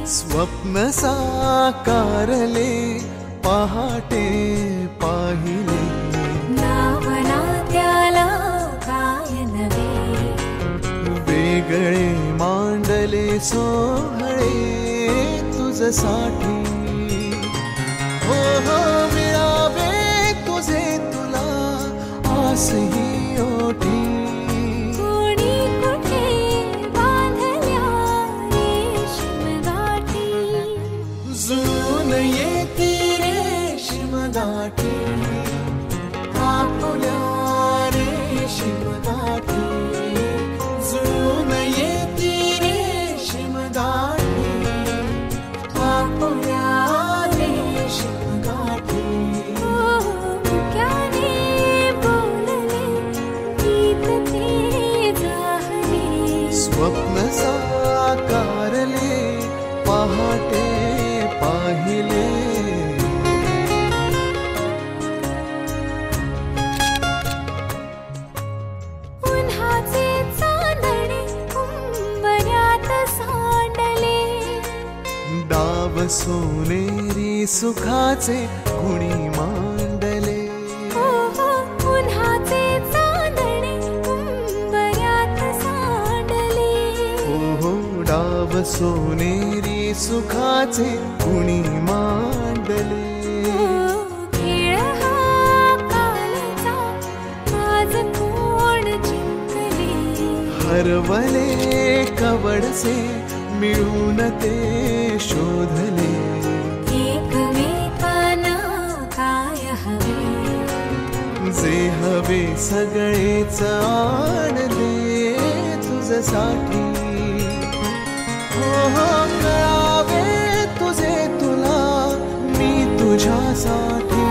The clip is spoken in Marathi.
स्वप्न साकारले पहाटे पाहिले नावना त्याला काय नवे वेगळे मांडले सोहळे तुझसाठी हो हो मिळावे तुझे तुला आसही ओठी कोणी कुठे बांधल्या रेशीम गाठी जुळून येती रेशीम गाठी आपुल्या रेशीम गाठी जुळून येती रेशीम गाठी आपुल्या रेशीम गाठी मुक्याने बोलले गीत ते जाहले स्वप्न साकारले पहाटे पाहिले उन्हाचे चांदणे उंबऱ्यात सांडले डाव सोनेरी सुखाचे गुणी मांडले हो हो उन्हाचे चांदणे उंबऱ्यात सांडले हो हो डाव सोनेरी सुखाचे गुणी मांडले खेळ हा कालचा आज कोण जिंकले हरवले कवडसे मिळून ते शोधले एकमेकांना काय हवे जे हवे सगळेच आणले तुझसाठी हो हो कळावे तुझे तुला मी तुझ्यासाठी